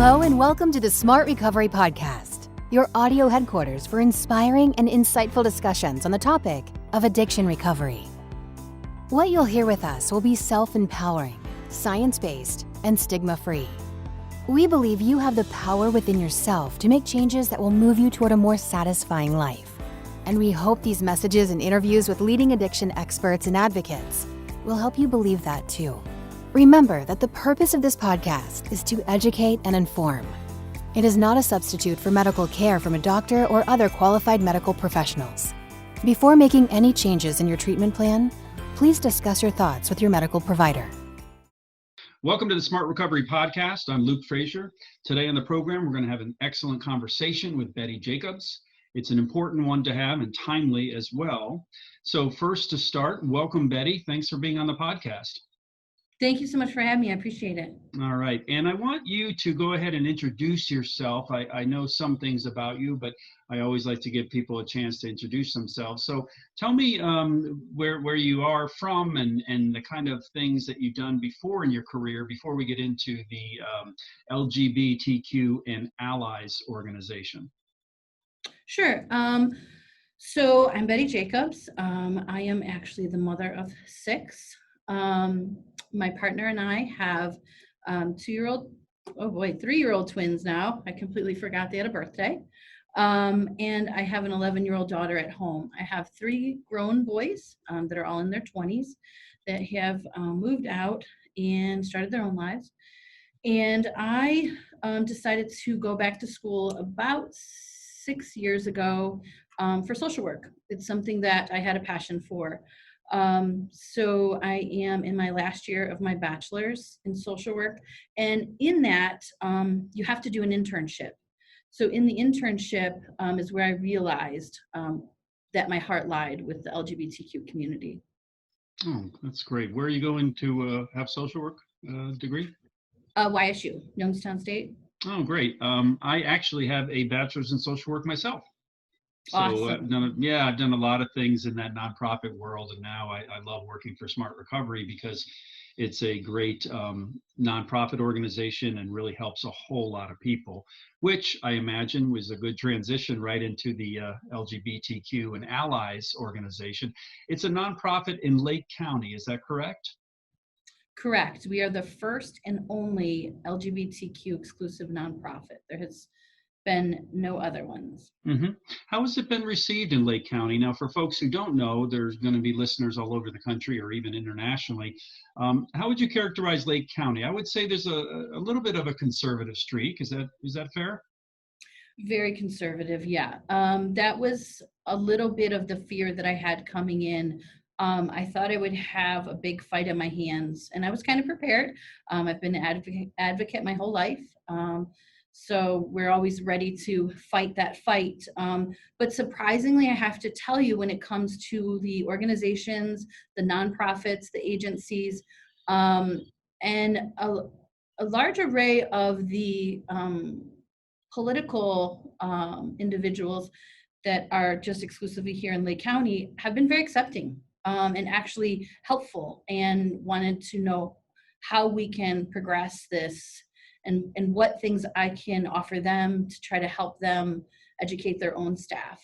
Hello and welcome to the Smart Recovery Podcast, your audio headquarters for inspiring and insightful discussions on the topic of addiction recovery. What you'll hear with us will be self-empowering, science-based, and stigma-free. We believe you have the power within yourself to make changes that will move you toward a more satisfying life. And we hope these messages and interviews with leading addiction experts and advocates will help you believe that too. Remember that the purpose of this podcast is to educate and inform. It is not a substitute for medical care from a doctor or other qualified medical professionals. Before making any changes in your treatment plan, please discuss your thoughts with your medical provider. Welcome to the Smart Recovery Podcast. I'm Luke Frazier. Today on the program, we're going to have an excellent conversation with Betty JACOBS. It's an important one to have and timely as well. So first to start, welcome Betty. Thanks for being on the podcast. Thank you so much for having me. I appreciate it. All right. And I want you to go ahead and introduce yourself. I know some things about you, but I always like to give people a chance to introduce themselves. So tell me where you are from and the kind of things that you've done before in your career before we get into the LGBTQ and Allies organization. Sure. So I'm Betty JACOBS. I am actually the mother of 6. My partner and I have 3-year-old twins now. I completely forgot they had a birthday. And I have an 11-year-old daughter at home. I have 3 grown boys that are all in their 20s that have moved out and started their own lives. And I decided to go back to school about 6 years ago for social work. It's something that I had a passion for. So I am in my last year of my bachelor's in social work. And in that, you have to do an internship. So in the internship is where I realized that my heart lied with the LGBTQ community. Oh, that's great. Where are you going to have social work degree? YSU, Youngtown State. Oh, great. I actually have a bachelor's in social work myself. So Awesome. I've done a lot of things in that nonprofit world, and now I love working for Smart Recovery because it's a great nonprofit organization and really helps a whole lot of people, which I imagine was a good transition right into the LGBTQ and Allies organization. It's a nonprofit in Lake County, is that correct? Correct. We are the first and only LGBTQ exclusive nonprofit. There has been no other ones. Mm-hmm. How has it been received in Lake County? Now, for folks who don't know, there's going to be listeners all over the country or even internationally. How would you characterize Lake County? I would say there's a little bit of a conservative streak. Is that fair? Very conservative, yeah. That was a little bit of the fear that I had coming in. I thought I would have a big fight in my hands, and I was kind of prepared. I've been an advocate my whole life. So we're always ready to fight that fight. But surprisingly, I have to tell you, when it comes to the organizations, the nonprofits, the agencies, and a large array of the political individuals that are just exclusively here in Lake County have been very accepting and actually helpful, and wanted to know how we can progress this and what things I can offer them to try to help them educate their own staff.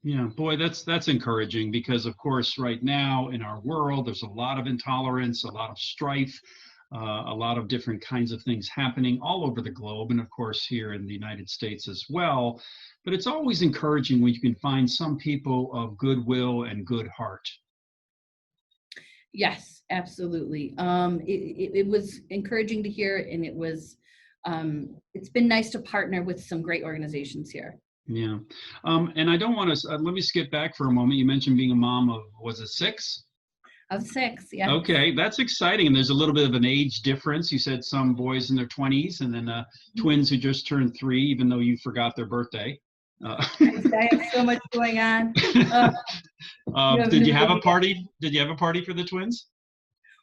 Yeah, boy, that's encouraging, because of course right now in our world there's a lot of intolerance, a lot of strife, a lot of different kinds of things happening all over the globe, and of course here in the United States as well. But it's always encouraging when you can find some people of goodwill and good heart. Yes, absolutely. It was encouraging to hear, and it's been nice to partner with some great organizations here. Yeah. And I don't want to, let me skip back for a moment. You mentioned being a mom of, was it 6? Of 6, yeah. Okay, that's exciting. And there's a little bit of an age difference. You said some boys in their 20s, and then twins who just turned 3, even though you forgot their birthday. I have so much going on. Did you have a party? Did you have a party for the twins?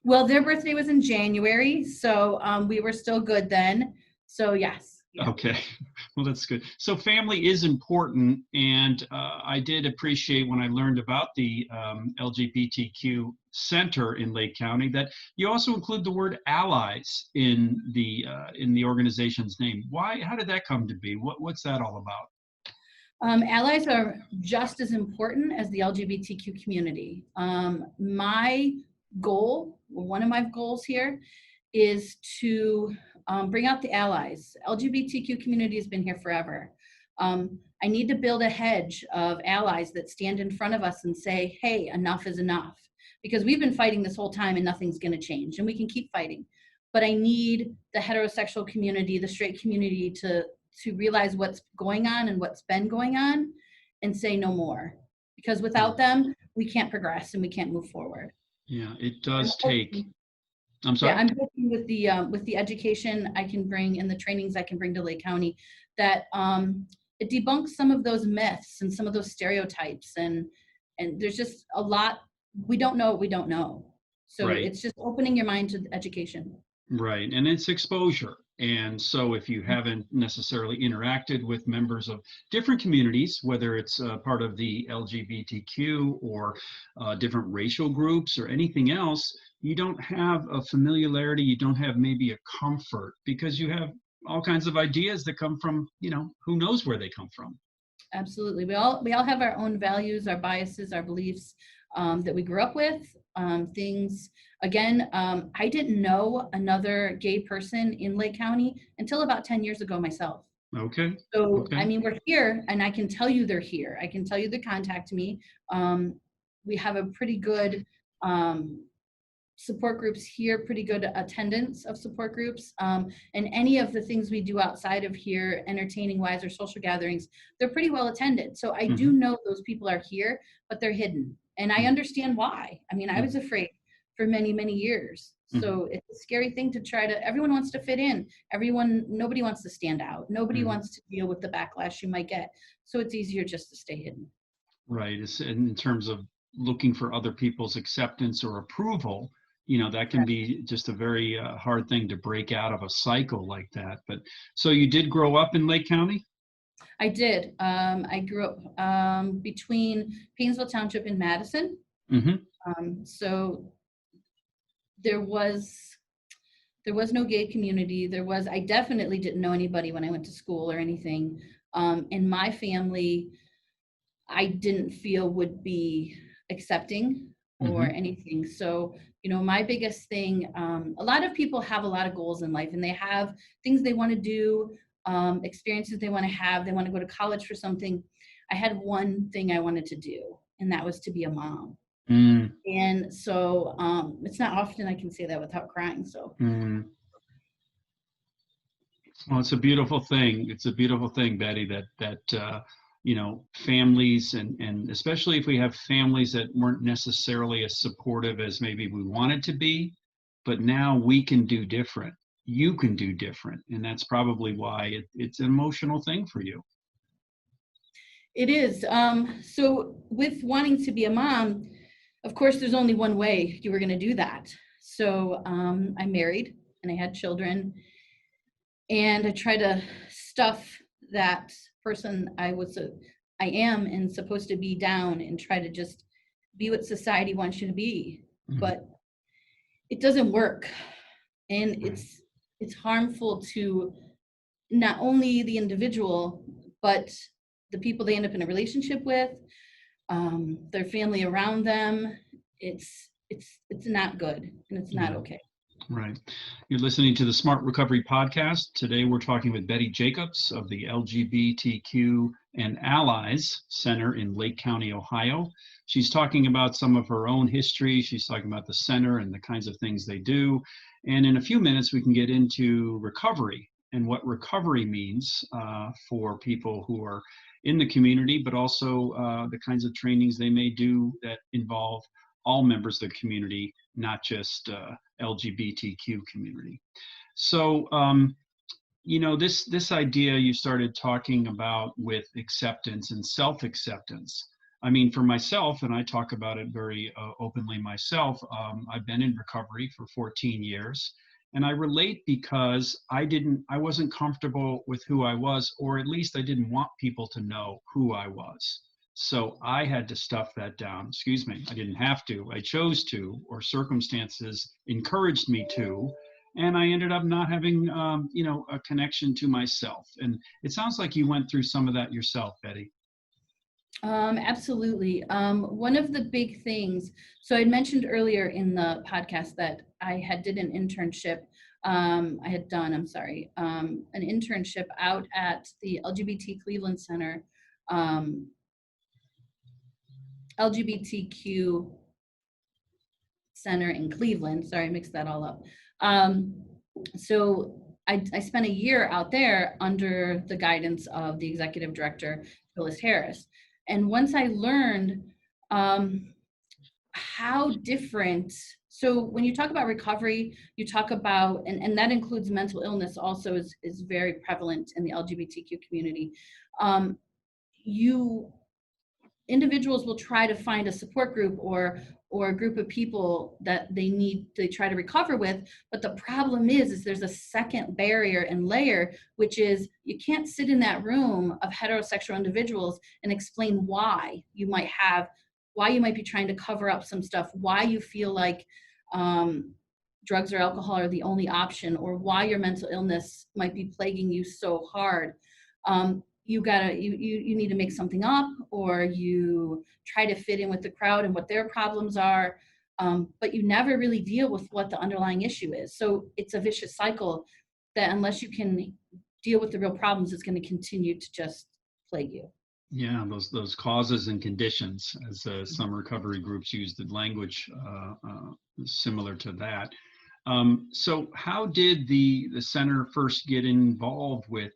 Well, their birthday was in January, so we were still good then. So yes, Yeah. Okay, well, that's good. So family is important, and I did appreciate when I learned about the LGBTQ Center in Lake County that you also include the word allies in the organization's name. Why? How did that come to be? What's that all about? Allies are just as important as the LGBTQ community. My goal, one of my goals here, is to bring out the allies. LGBTQ community has been here forever. I need to build a hedge of allies that stand in front of us and say, hey, enough is enough. Because we've been fighting this whole time and nothing's gonna change, and we can keep fighting. But I need the heterosexual community, the straight community to realize what's going on and what's been going on and say no more. Because without them, we can't progress and we can't move forward. Yeah, it does take. I'm Yeah, sorry. I'm hoping with the education I can bring and the trainings I can bring to Lake County that it debunks some of those myths and some of those stereotypes and there's just a lot we don't know what we don't know. So Right. it's just opening your mind to education. Right, and it's exposure. And so if you haven't necessarily interacted with members of different communities, whether it's part of the LGBTQ or different racial groups or anything else, you don't have a familiarity, you don't have maybe a comfort because you have all kinds of ideas that come from, who knows where they come from. Absolutely. We all have our own values, our biases, our beliefs that we grew up with. Things again, I didn't know another gay person in Lake County until about 10 years ago myself. Okay. So Okay. I mean, we're here, and I can tell you they're here. I can tell you to contact me. We have a pretty good support groups here, pretty good attendance of support groups. And any of the things we do outside of here, entertaining wise or social gatherings, they're pretty well attended. So I do know those people are here, but they're hidden. And I understand why. I mean, I was afraid for many, many years. So it's a scary thing to try to, everyone wants to fit in. Nobody wants to stand out. Nobody wants to deal with the backlash you might get. So it's easier just to stay hidden. Right. It's in terms of looking for other people's acceptance or approval, that can be just a very hard thing to break out of a cycle like that. But so you did grow up in Lake County? I did. I grew up between Painesville Township and Madison. So there was no gay community. I definitely didn't know anybody when I went to school or anything. In my family, I didn't feel would be accepting or anything. So, my biggest thing, a lot of people have a lot of goals in life and they have things they want to do, experiences they want to have. They want to go to college for something. I had one thing I wanted to do, and that was to be a mom. And so it's not often I can say that without crying. So. Well, it's a beautiful thing. It's a beautiful thing, Betty, that families and especially if we have families that weren't necessarily as supportive as maybe we wanted to be, but now we can do different. You can do different. And that's probably why it's an emotional thing for you. It is. So with wanting to be a mom, of course, there's only one way you were going to do that. So I'm married and I had children, and I try to stuff that person I am and supposed to be down and try to just be what society wants you to be. But it doesn't work. And it's harmful to not only the individual, but the people they end up in a relationship with, their family around them. It's not good, and it's not okay. Right. You're listening to the Smart Recovery Podcast. Today we're talking with Betty Jacobs of the LGBTQ and Allies Center in Lake County, Ohio. She's talking about some of her own history. She's talking about the center and the kinds of things they do. And in a few minutes, we can get into recovery and what recovery means for people who are in the community, but also the kinds of trainings they may do that involve all members of the community, not just LGBTQ community. So, this idea you started talking about with acceptance and self-acceptance. I mean, for myself, and I talk about it very openly myself, I've been in recovery for 14 years. And I relate because I wasn't comfortable with who I was, or at least I didn't want people to know who I was. So I had to stuff that down. Excuse me, I didn't have to. I chose to, or circumstances encouraged me to. And I ended up not having, a connection to myself. And it sounds like you went through some of that yourself, Betty. Absolutely. One of the big things, so I mentioned earlier in the podcast that I did an internship. An internship out at the LGBT Cleveland Center, LGBTQ Center in Cleveland. Sorry, I mixed that all up. So I spent a year out there under the guidance of the executive director, Phyllis Harris. And once I learned how different, so when you talk about recovery, you talk about, and that includes mental illness also is very prevalent in the LGBTQ community. Individuals will try to find a support group or a group of people that they try to recover with, but the problem is there's a second barrier and layer, which is you can't sit in that room of heterosexual individuals and explain why you might be trying to cover up some stuff, why you feel like drugs or alcohol are the only option, or why your mental illness might be plaguing you so hard. You need to make something up, or you try to fit in with the crowd and what their problems are, but you never really deal with what the underlying issue is. So it's a vicious cycle that unless you can deal with the real problems, it's going to continue to just plague you. Yeah, those causes and conditions, as some recovery groups use the language similar to that. So how did the center first get involved with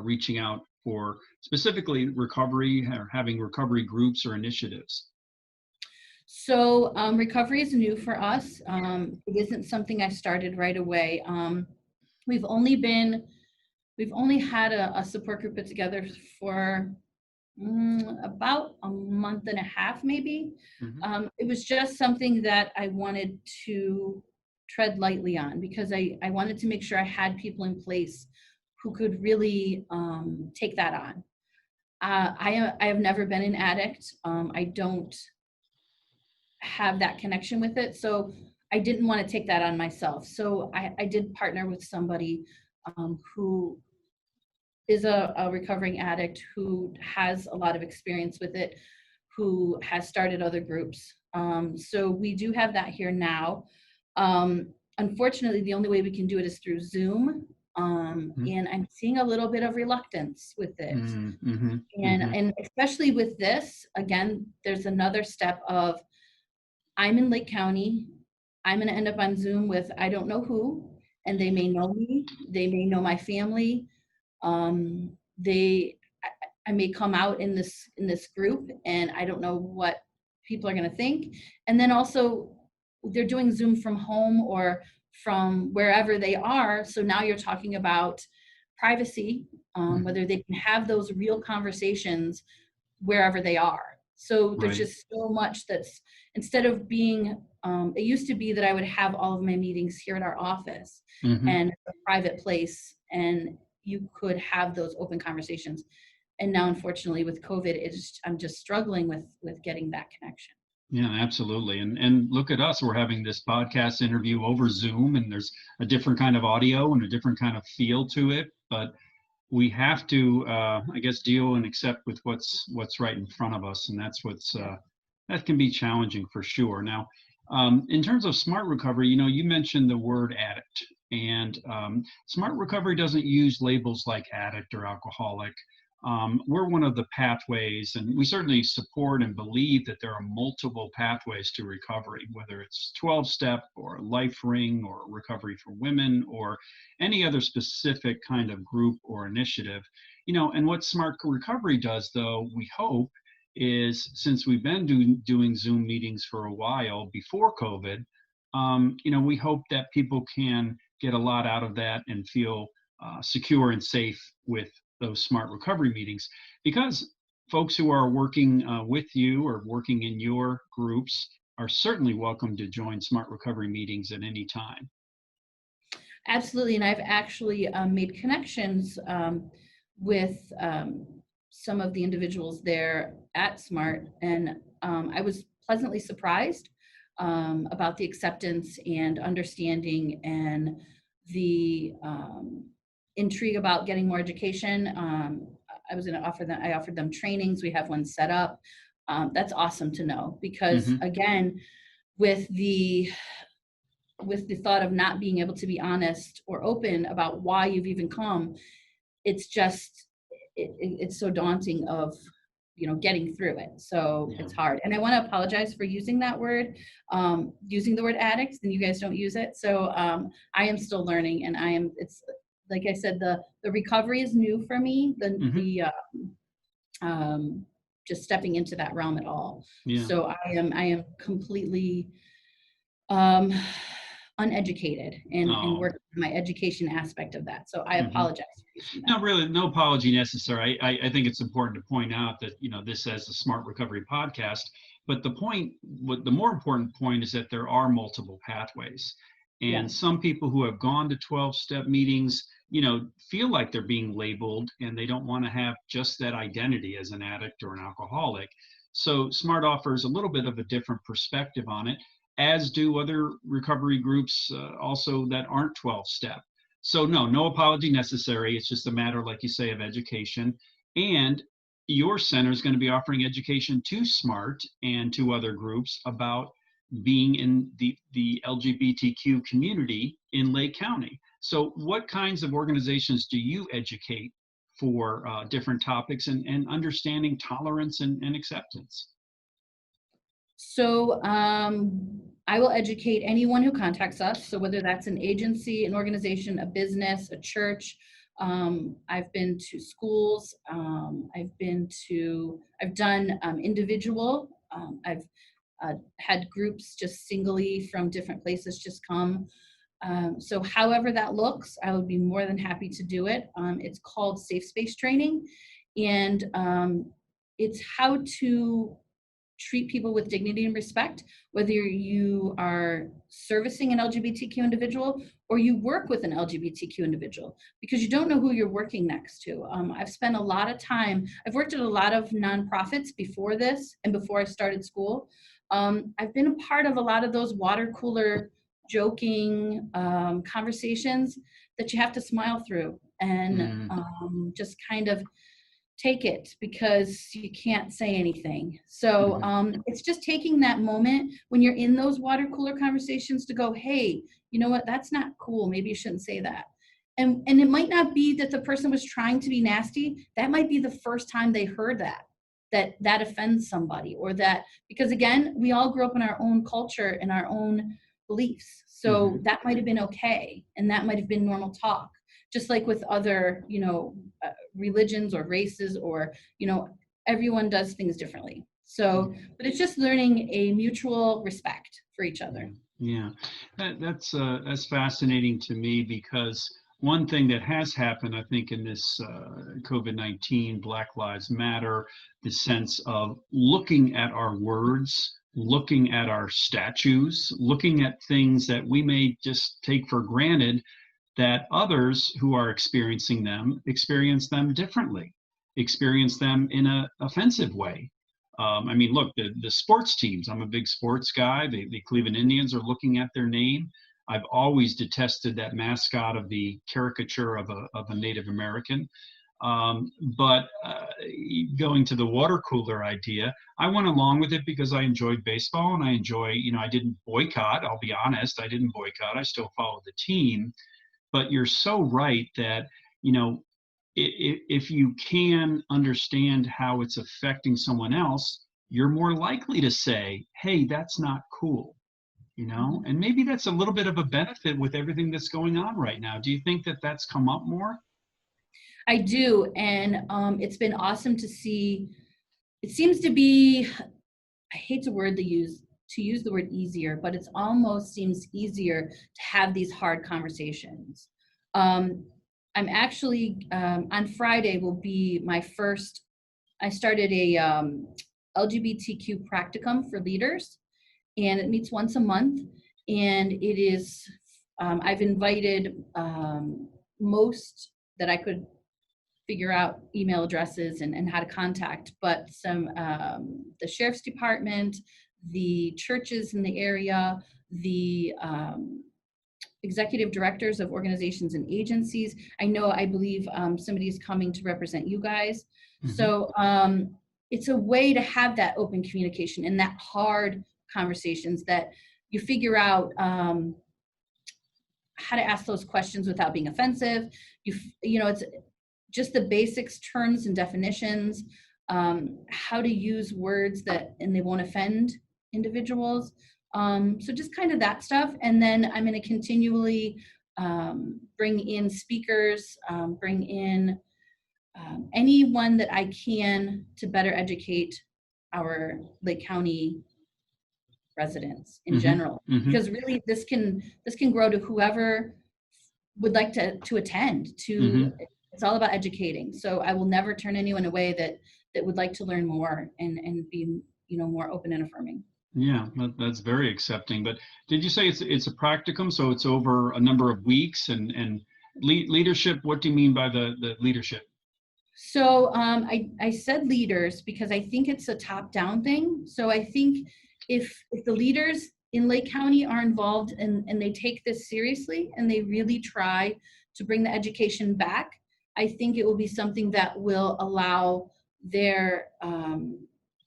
reaching out for specifically recovery, or having recovery groups or initiatives? So recovery is new for us. It isn't something I started right away. We've only had a support group put together for about a month and a half, maybe. Mm-hmm. It was just something that I wanted to tread lightly on, because I wanted to make sure I had people in place who could really take that on. I have never been an addict. I don't have that connection with it, so I didn't want to take that on myself. So I did partner with somebody who is a recovering addict, who has a lot of experience with it, who has started other groups. So we do have that here now. Unfortunately, the only way we can do it is through Zoom. And I'm seeing a little bit of reluctance with it. Mm-hmm. And especially with this, again, there's another step of, I'm in Lake County, I'm going to end up on Zoom with I don't know who, and they may know me, they may know my family. I may come out in this group, and I don't know what people are going to think. And then also, they're doing Zoom from home or from wherever they are. So now you're talking about privacy, whether they can have those real conversations wherever they are. So there's just so much that's, instead of being, it used to be that I would have all of my meetings here at our office and a private place, and you could have those open conversations. And now, unfortunately, with COVID, I'm just struggling with getting that connection. Yeah, absolutely. And look at us, we're having this podcast interview over Zoom, and there's a different kind of audio and a different kind of feel to it, but we have to, I guess, deal and accept with what's right in front of us. And that's that can be challenging for sure. Now, in terms of smart recovery, you mentioned the word addict, and smart recovery doesn't use labels like addict or alcoholic. We're one of the pathways, and we certainly support and believe that there are multiple pathways to recovery, whether it's 12-step or Life Ring or Recovery for Women or any other specific kind of group or initiative. And what Smart Recovery does, though, we hope, is, since we've been doing Zoom meetings for a while before COVID, we hope that people can get a lot out of that and feel secure and safe with those smart recovery meetings, because folks who are working with you or working in your groups are certainly welcome to join smart recovery meetings at any time. Absolutely, and I've actually made connections with some of the individuals there at SMART, and I was pleasantly surprised about the acceptance and understanding and the intrigue about getting more education. I was going to offer them. I offered them trainings. We have one set up. That's awesome to know because again, with the thought of not being able to be honest or open about why you've even come, it's just it's so daunting of getting through it. So it's hard, and I want to apologize for using that word, using the word addict, and you guys don't use it. So I am still learning, and it's like I said, the recovery is new for me. Just stepping into that realm at all. So I am completely uneducated and working on my education aspect of that. So I apologize for using that. No, really, no apology necessary. I think it's important to point out that, this as a Smart Recovery podcast, but the more important point is that there are multiple pathways. And some people who have gone to 12-step meetings, feel like they're being labeled and they don't want to have just that identity as an addict or an alcoholic. So SMART offers a little bit of a different perspective on it, as do other recovery groups also that aren't 12-step. So no apology necessary. It's just a matter, like you say, of education. And your center is going to be offering education to SMART and to other groups about being in the LGBTQ community in Lake County. So what kinds of organizations do you educate for different topics and understanding tolerance and acceptance? So I will educate anyone who contacts us. So whether that's an agency, an organization, a business, a church. I've been to schools. I've done individual. I've had groups just singly from different places just come. So however that looks, I would be more than happy to do it. It's called Safe Space Training, and it's how to treat people with dignity and respect, whether you are servicing an LGBTQ individual or you work with an LGBTQ individual, because you don't know who you're working next to. I've spent a lot of time, I've worked at a lot of nonprofits before this and before I started school. I've been a part of a lot of those water cooler joking conversations that you have to smile through and just kind of take it because you can't say anything. So it's just taking that moment when you're in those water cooler conversations to go, hey, you know what, that's not cool. Maybe you shouldn't say that. And it might not be that the person was trying to be nasty. That might be the first time they heard that offends somebody, or that, because again, we all grew up in our own culture and our own beliefs. So that might have been okay. And that might have been normal talk. Just like with other, religions or races, or, everyone does things differently. So, but it's just learning a mutual respect for each other. Yeah, that's fascinating to me, because one thing that has happened, I think, in this COVID-19, Black Lives Matter, the sense of looking at our words, looking at our statues, looking at things that we may just take for granted, that others who are experiencing them experience them differently, experience them in an offensive way. I mean, look, the sports teams, I'm a big sports guy. The Cleveland Indians are looking at their name. I've always detested that mascot of the caricature of a Native American. But going to the water cooler idea, I went along with it because I enjoyed baseball and I enjoy, I didn't boycott, I'll be honest, I didn't boycott, I still followed the team. But you're so right that, if you can understand how it's affecting someone else, you're more likely to say, hey, that's not cool, and maybe that's a little bit of a benefit with everything that's going on right now. Do you think that that's come up more? I do. And it's been awesome to see. It seems to be, I hate the word to use the word easier, but it almost seems easier to have these hard conversations. I'm actually, on Friday will be my first, I started a LGBTQ Practicum for leaders, and it meets once a month, and it is I've invited most that I could figure out email addresses and how to contact, but the sheriff's department, the churches in the area, the executive directors of organizations and agencies. I believe somebody is coming to represent you guys. Mhm. So it's a way to have that open communication and that hard conversations that you figure out how to ask those questions without being offensive. It's just the basics, terms and definitions, how to use words and they won't offend individuals. So just kind of that stuff. And then I'm going to continually bring in speakers, bring in anyone that I can to better educate our Lake County residents in general, because really this can grow to whoever would like to attend to. It's all about educating. So I will never turn anyone away that would like to learn more and be more open and affirming. Yeah, that's very accepting. But did you say it's a practicum, so it's over a number of weeks? And leadership, what do you mean by the leadership? So I said leaders because I think it's a top-down thing. So I think if the leaders in Lake County are involved and they take this seriously and they really try to bring the education back, I think it will be something that will allow their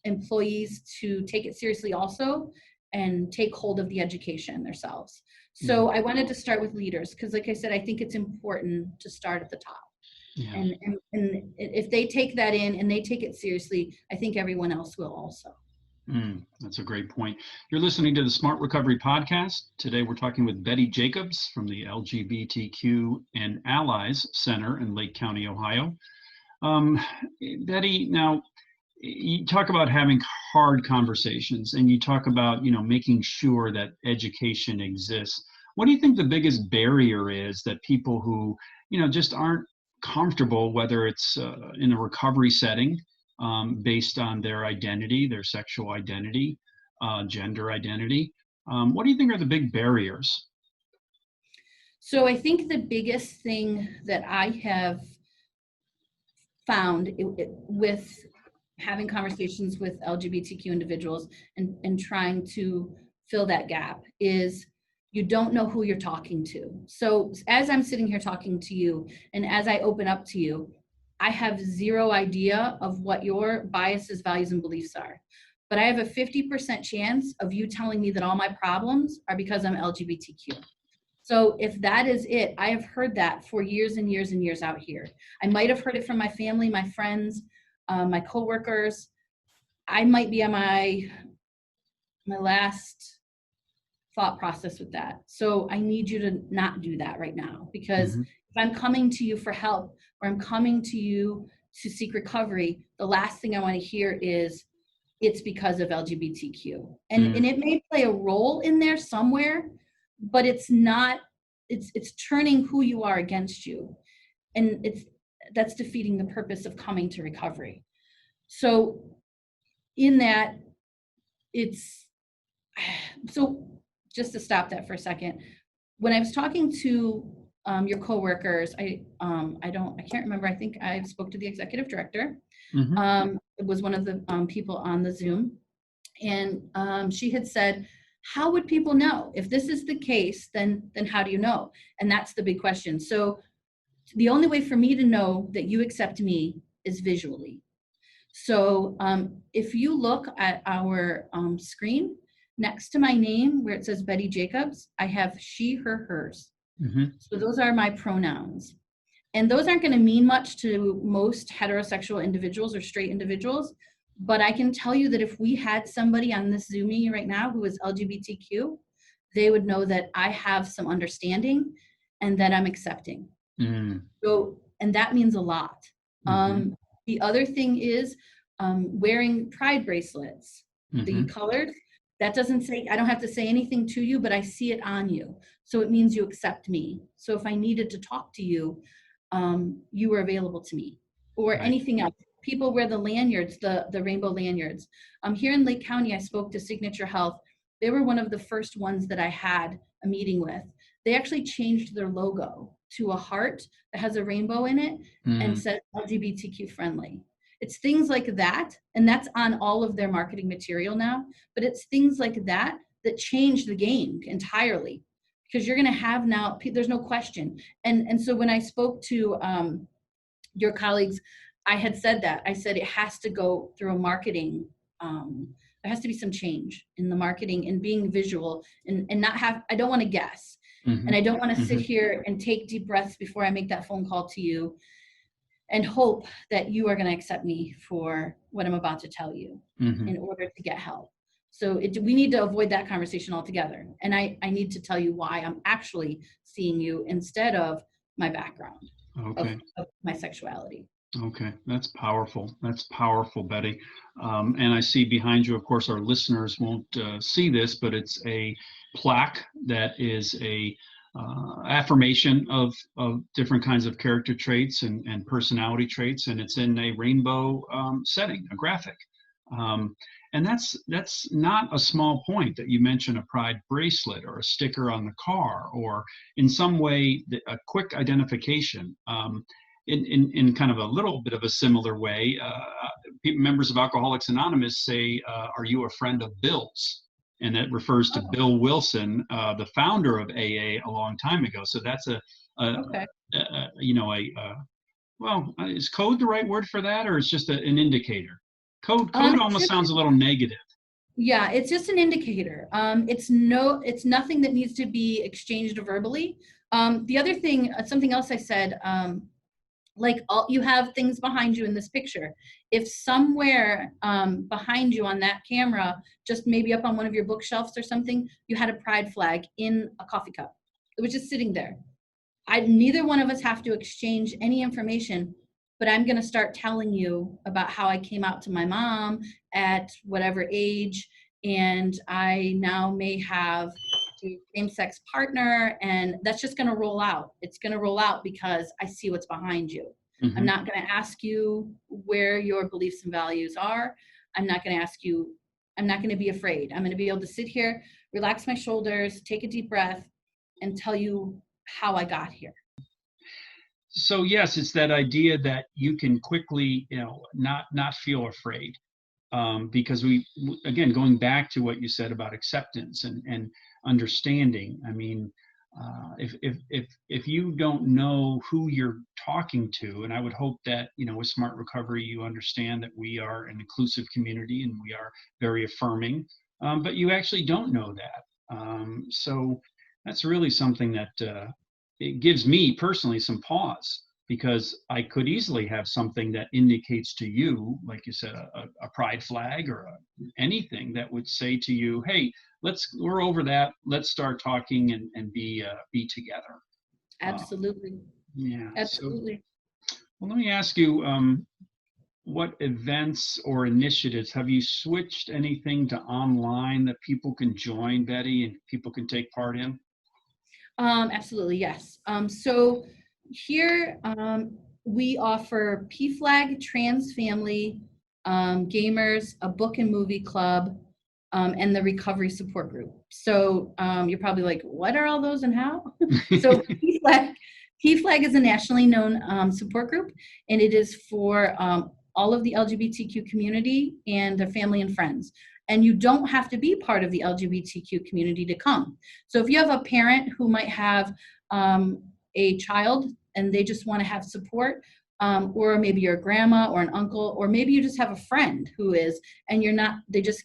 employees to take it seriously also and take hold of the education themselves. So I wanted to start with leaders because, like I said, I think it's important to start at the top. Yeah. And if they take that in and they take it seriously, I think everyone else will also. That's a great point. You're listening to the Smart Recovery Podcast. Today we're talking with Betty Jacobs from the LGBTQ and Allies Center in Lake County, Ohio. Betty, now you talk about having hard conversations and you talk about, making sure that education exists. What do you think the biggest barrier is that people who, just aren't comfortable, whether it's in a recovery setting, based on their identity, their sexual identity, gender identity. What do you think are the big barriers? So I think the biggest thing that I have found with having conversations with LGBTQ individuals and trying to fill that gap is you don't know who you're talking to. So as I'm sitting here talking to you and as I open up to you, I have zero idea of what your biases, values, and beliefs are. But I have a 50% chance of you telling me that all my problems are because I'm LGBTQ. So if that is it, I have heard that for years and years and years out here. I might have heard it from my family, my friends, my coworkers. I might be on my last thought process with that. So I need you to not do that right now, because if I'm coming to you for help or I'm coming to you to seek recovery, the last thing I want to hear is it's because of LGBTQ. And it may play a role in there somewhere, but it's not, it's turning who you are against you. And that's defeating the purpose of coming to recovery. So in that, so just to stop that for a second, when I was talking to your coworkers, I can't remember. I think I spoke to the executive director. It was one of the people on the Zoom, and she had said, "How would people know if this is the case? Then how do you know?" And that's the big question. So the only way for me to know that you accept me is visually. So if you look at our screen, next to my name where it says Betty Jacobs, I have she, her, hers. So those are my pronouns. And those aren't going to mean much to most heterosexual individuals or straight individuals. But I can tell you that if we had somebody on this Zoom meeting right now who is LGBTQ, they would know that I have some understanding and that I'm accepting. So, and that means a lot. The other thing is wearing pride bracelets, the colored. That doesn't say, I don't have to say anything to you, but I see it on you. So it means you accept me. So if I needed to talk to you, you were available to me, or anything else. People wear the lanyards, the rainbow lanyards. Here in Lake County, I spoke to Signature Health. They were one of the first ones that I had a meeting with. they actually changed their logo to a heart that has a rainbow in it and says LGBTQ friendly. It's things like that, and that's on all of their marketing material now, but it's things like that that change the game entirely, because you're going to have now, there's no question. And so when I spoke to your colleagues, I had said that. I said it has to go through a marketing, there has to be some change in the marketing and being visual and not have, I don't want to guess. And I don't want to sit here and take deep breaths before I make that phone call to you and hope that you are going to accept me for what I'm about to tell you in order to get help. So we need to avoid that conversation altogether. And I need to tell you why I'm actually seeing you instead of my background of my sexuality. Okay, that's powerful. That's powerful, Betty. And I see behind you, of course, our listeners won't see this, but it's a plaque that is a affirmation of different kinds of character traits and personality traits, and it's in a rainbow setting, a graphic. And that's not a small point that you mention a pride bracelet or a sticker on the car or in some way a quick identification. In kind of a little bit of a similar way, members of Alcoholics Anonymous say, are you a friend of Bill's? And that refers to Bill Wilson, the founder of AA a long time ago. So that's well, is code the right word for that, or it's just an indicator? Code almost sounds a little negative. Yeah, it's just an indicator. It's nothing that needs to be exchanged verbally. The other thing, something else I said, you have things behind you in this picture. If somewhere behind you on that camera, just maybe up on one of your bookshelves or something, you had a pride flag in a coffee cup. It was just sitting there. Neither one of us have to exchange any information, but I'm going to start telling you about how I came out to my mom at whatever age, and I now may have a same-sex partner, and that's just going to roll out. It's going to roll out because I see what's behind you. I'm not going to ask you where your beliefs and values are. I'm not going to be afraid. I'm going to be able to sit here, relax my shoulders, take a deep breath, and tell you how I got here. So yes, it's that idea that you can quickly, not feel afraid, because again, going back to what you said about acceptance and understanding. I mean, if you don't know who you're talking to, and I would hope that with Smart Recovery you understand that we are an inclusive community and we are very affirming, but you actually don't know that. So that's really something that it gives me personally some pause, because I could easily have something that indicates to you, like you said, a pride flag or anything that would say to you, hey, we're over that. Let's start talking and be together. Absolutely. Yeah. Absolutely. So, well, let me ask you, what events or initiatives have you switched anything to online that people can join, Betty, and people can take part in? Absolutely, yes. So here we offer PFLAG, trans family, gamers, a book and movie club, and the recovery support group. So you're probably like, what are all those and how? So PFLAG is a nationally known support group, and it is for all of the LGBTQ community and their family and friends. And you don't have to be part of the LGBTQ community to come. So if you have a parent who might have a child and they just want to have support, or maybe you're a grandma or an uncle, or maybe you just have a friend who is, and you're not, they just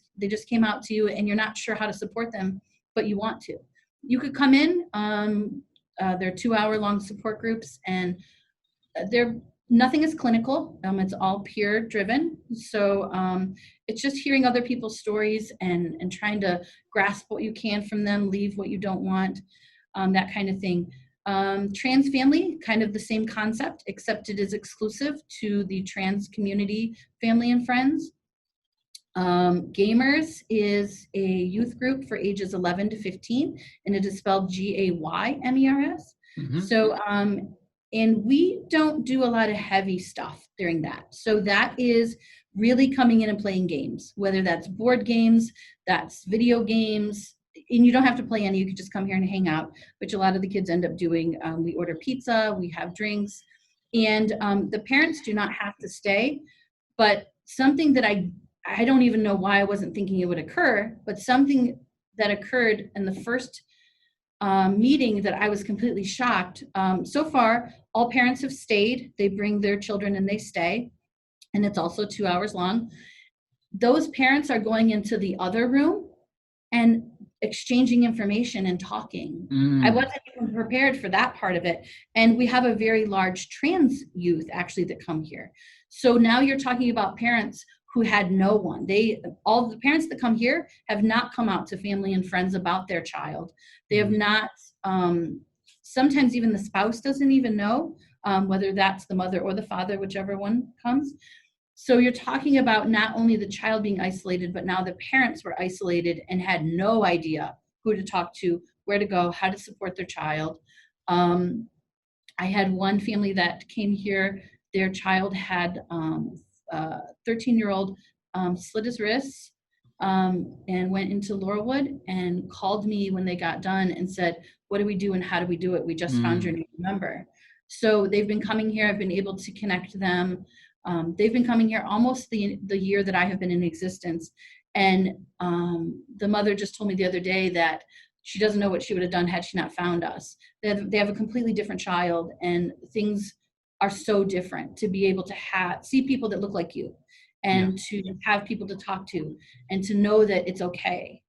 came out to you and you're not sure how to support them, but you want to. You could come in, they're 2-hour-long support groups, and nothing is clinical. It's all peer driven. So it's just hearing other people's stories and trying to grasp what you can from them, leave what you don't want, that kind of thing. Trans family, kind of the same concept, except it is exclusive to the trans community, family and friends. Gamers is a youth group for ages 11 to 15, and it is spelled GAYMERS. So, and we don't do a lot of heavy stuff during that. So that is really coming in and playing games, whether that's board games, that's video games, and you don't have to play any, you could just come here and hang out, which a lot of the kids end up doing. We order pizza, we have drinks, and the parents do not have to stay. But something that I don't even know why I wasn't thinking it would occur, but something that occurred in the first meeting that I was completely shocked. So far, all parents have stayed. They bring their children and they stay, and it's also 2 hours long. Those parents are going into the other room and exchanging information and talking. I wasn't even prepared for that part of it. And we have a very large trans youth actually that come here. So now you're talking about parents who had no one. All the parents that come here have not come out to family and friends about their child. They have not, sometimes even the spouse doesn't even know, whether that's the mother or the father, whichever one comes. So you're talking about not only the child being isolated, but now the parents were isolated and had no idea who to talk to, where to go, how to support their child. I had one family that came here, their child had 13-year-old slit his wrists and went into Laurelwood and called me when they got done and said, what do we do and how do we do it? We just found your new number. So they've been coming here. I've been able to connect them. They've been coming here almost the year that I have been in existence. And the mother just told me the other day that she doesn't know what she would have done had she not found us. They have a completely different child, and things are so different to be able to see people that look like you and to have people to talk to and to know that it's okay.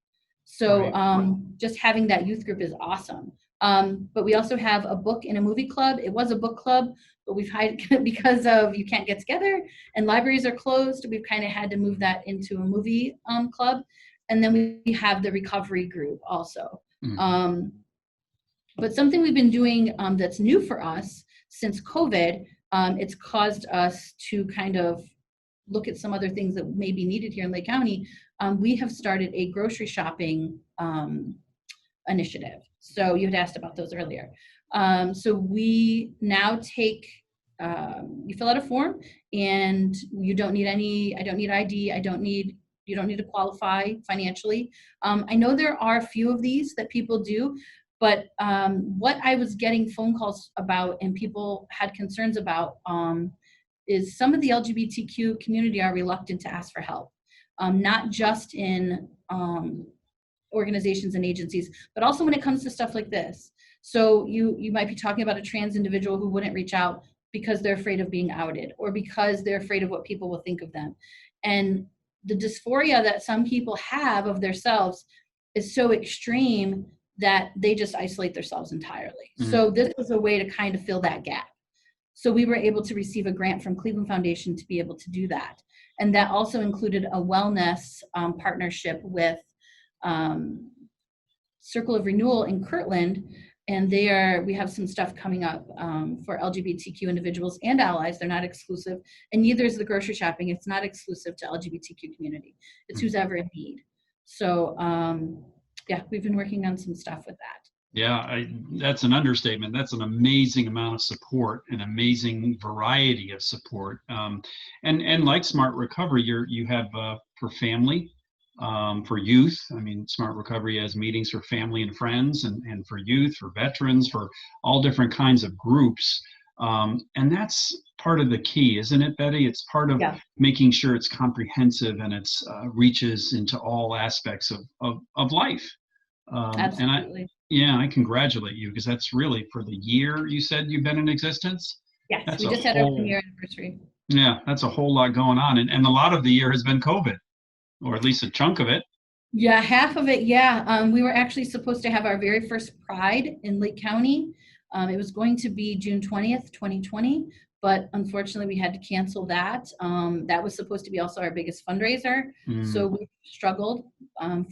So just having that youth group is awesome. But we also have a book and a movie club. It was a book club, but we've had, because of you can't get together and libraries are closed, we've kind of had to move that into a movie club. And then we have the recovery group also. But something we've been doing that's new for us since COVID, it's caused us to kind of look at some other things that may be needed here in Lake County. We have started a grocery shopping initiative. So you had asked about those earlier. So we now take, you fill out a form and you don't need I don't need ID, you don't need to qualify financially. I know there are a few of these that people do, but what I was getting phone calls about and people had concerns about is some of the LGBTQ community are reluctant to ask for help, not just in organizations and agencies, but also when it comes to stuff like this. So you might be talking about a trans individual who wouldn't reach out because they're afraid of being outed or because they're afraid of what people will think of them. And the dysphoria that some people have of themselves is so extreme that they just isolate themselves entirely. So this was a way to kind of fill that gap. So we were able to receive a grant from Cleveland Foundation to be able to do that. And that also included a wellness partnership with Circle of Renewal in Kirtland. And we have some stuff coming up for LGBTQ individuals and allies. They're not exclusive. And neither is the grocery shopping. It's not exclusive to LGBTQ community. It's who's ever in need. So yeah, we've been working on some stuff with that. Yeah, that's an understatement. That's an amazing amount of support, an amazing variety of support. And like Smart Recovery, you have for family, for youth. I mean, Smart Recovery has meetings for family and friends, and for youth, for veterans, for all different kinds of groups. And that's part of the key, isn't it, Betty? It's part of making sure it's comprehensive and it's reaches into all aspects of life. Absolutely. And I congratulate you, because that's really, for the year you said you've been in existence. Yes, that's we just had our premiere anniversary. Yeah, that's a whole lot going on. And a lot of the year has been COVID, or at least a chunk of it. Yeah, half of it, yeah. We were actually supposed to have our very first Pride in Lake County. It was going to be June 20th, 2020, but unfortunately we had to cancel that. That was supposed to be also our biggest fundraiser. So we struggled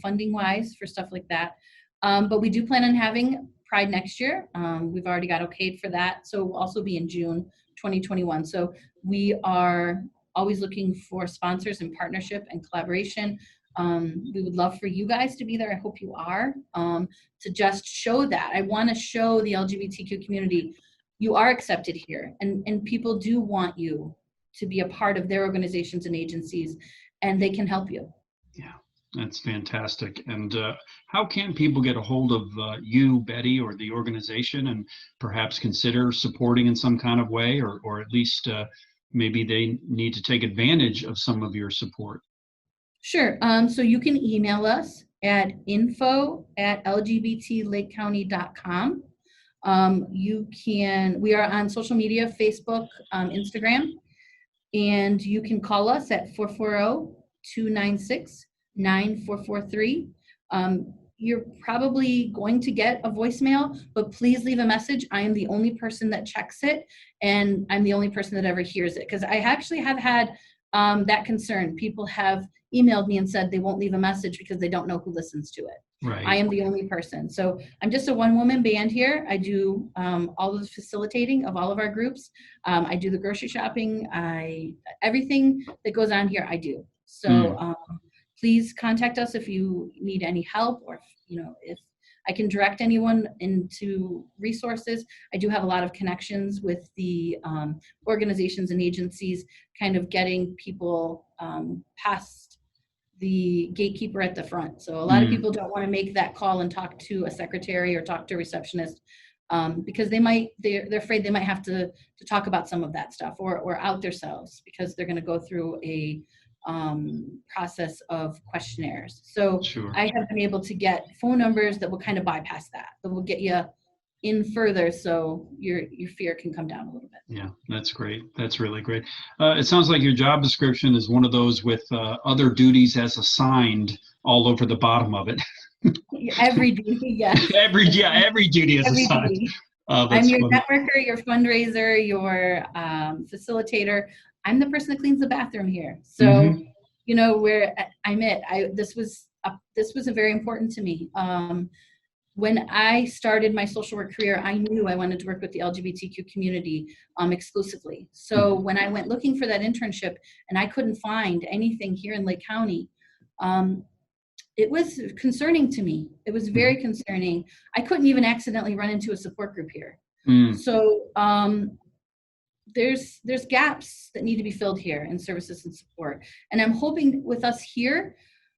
funding-wise for stuff like that. But we do plan on having Pride next year. We've already got okayed for that. So we'll also be in June 2021. So we are always looking for sponsors and partnership and collaboration. We would love for you guys to be there. I hope you are, to just show that. I want to show the LGBTQ community you are accepted here, and people do want you to be a part of their organizations and agencies, and they can help you. Yeah. That's fantastic. And how can people get a hold of you, Betty, or the organization, and perhaps consider supporting in some kind of way, or at least maybe they need to take advantage of some of your support? Sure. So you can email us at info@lgbtlakecounty.com. We are on social media, Facebook, Instagram, and you can call us at 440-296-9443. You're probably going to get a voicemail, but please leave a message. I am the only person that checks it, and I'm the only person that ever hears it, because I actually have had that concern. People have emailed me and said they won't leave a message because they don't know who listens to it. Right. I am the only person. So I'm just a one-woman band here. I do all of the facilitating of all of our groups. I do the grocery shopping. Everything that goes on here, I do. So please contact us if you need any help, or if I can direct anyone into resources. I do have a lot of connections with the organizations and agencies, kind of getting people past the gatekeeper at the front. So a lot of people don't want to make that call and talk to a secretary or talk to a receptionist because they're afraid they might have to talk about some of that stuff or out themselves, because they're going to go through a process of questionnaires. So Sure. I have been able to get phone numbers that will kind of bypass that will get you in further, so your fear can come down a little bit. Yeah, that's great. That's really great. It sounds like your job description is one of those with other duties as assigned all over the bottom of it. Every duty, yes. every duty is Every assigned. duty. I'm your funny. networker, your fundraiser, your facilitator. I'm the person that cleans the bathroom here. So, where I'm this was very important to me. When I started my social work career, I knew I wanted to work with the LGBTQ community exclusively. So when I went looking for that internship and I couldn't find anything here in Lake County, it was concerning to me. It was very concerning. I couldn't even accidentally run into a support group here. So there's gaps that need to be filled here in services and support. And I'm hoping with us here,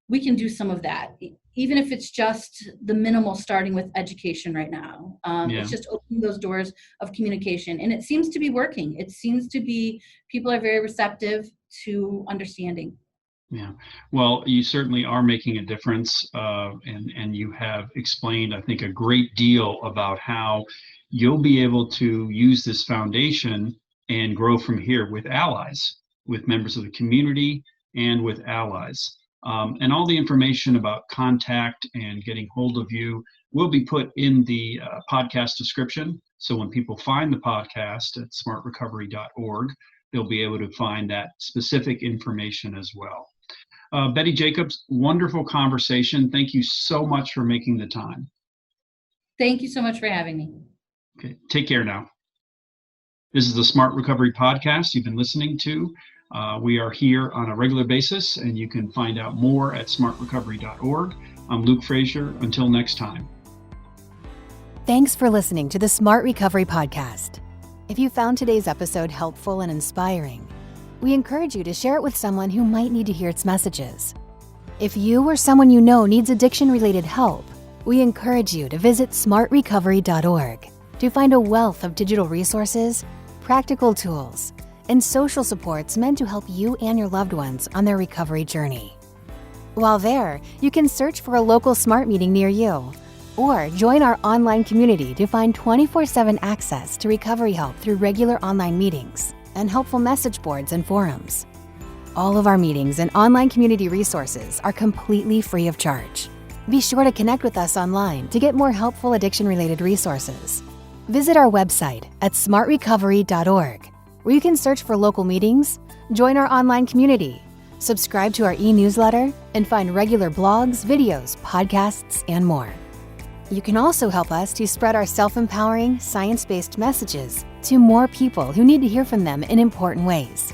we can do some of that, even if it's just the minimal, starting with education right now. It's just opening those doors of communication. And it seems to be working. It seems to be, people are very receptive to understanding. Yeah, well, you certainly are making a difference, and you have explained, I think, a great deal about how you'll be able to use this foundation and grow from here with allies, with members of the community, and with allies. And all the information about contact and getting hold of you will be put in the podcast description. So when people find the podcast at smartrecovery.org, they'll be able to find that specific information as well. Betty Jacobs, wonderful conversation. Thank you so much for making the time. Thank you so much for having me. Okay, take care now. This is the Smart Recovery Podcast you've been listening to. We are here on a regular basis, and you can find out more at smartrecovery.org. I'm Luke Frazier. Until next time. Thanks for listening to the Smart Recovery Podcast. If you found today's episode helpful and inspiring, we encourage you to share it with someone who might need to hear its messages. If you or someone you know needs addiction-related help, we encourage you to visit smartrecovery.org to find a wealth of digital resources, practical tools, and social supports meant to help you and your loved ones on their recovery journey. While there, you can search for a local SMART meeting near you, or join our online community to find 24/7 access to recovery help through regular online meetings and helpful message boards and forums. All of our meetings and online community resources are completely free of charge. Be sure to connect with us online to get more helpful addiction-related resources. Visit our website at smartrecovery.org, where you can search for local meetings, join our online community, subscribe to our e-newsletter, and find regular blogs, videos, podcasts, and more. You can also help us to spread our self-empowering, science-based messages to more people who need to hear from them in important ways.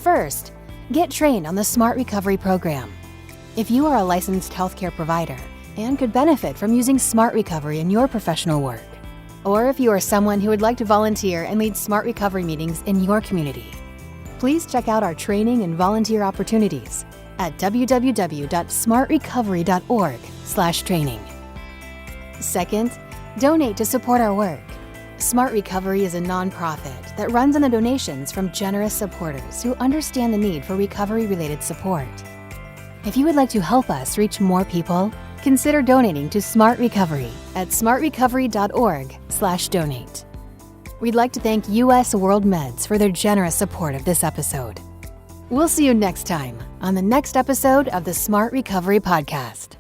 First, get trained on the Smart Recovery Program. If you are a licensed healthcare provider and could benefit from using Smart Recovery in your professional work, or if you are someone who would like to volunteer and lead Smart Recovery meetings in your community, please check out our training and volunteer opportunities at www.smartrecovery.org/training. Second, donate to support our work. Smart Recovery is a nonprofit that runs on the donations from generous supporters who understand the need for recovery-related support. If you would like to help us reach more people, consider donating to Smart Recovery at smartrecovery.org/donate. We'd like to thank US World Meds for their generous support of this episode. We'll see you next time on the next episode of the Smart Recovery Podcast.